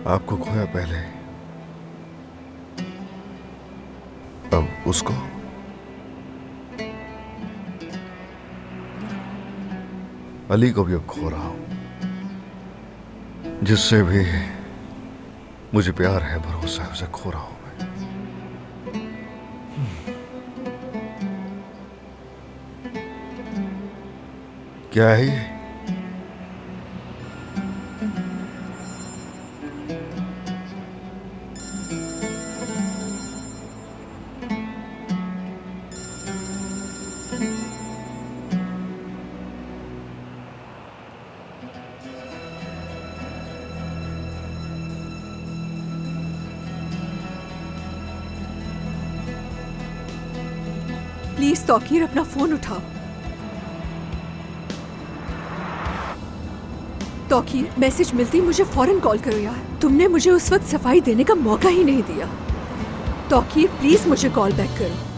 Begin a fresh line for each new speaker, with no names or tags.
आपको खोया पहले, अब उसको अली को भी अब खो रहा हूं, जिससे भी मुझे प्यार है, भरोसा है, उसे खो रहा हूं मैं। क्या है ये?
प्लीज तौकीर, अपना फोन उठाओ। तौकीर, मैसेज मिलती मुझे फौरन कॉल करो यार। तुमने मुझे उस वक्त सफाई देने का मौका ही नहीं दिया। तौकीर, प्लीज मुझे कॉल बैक करो।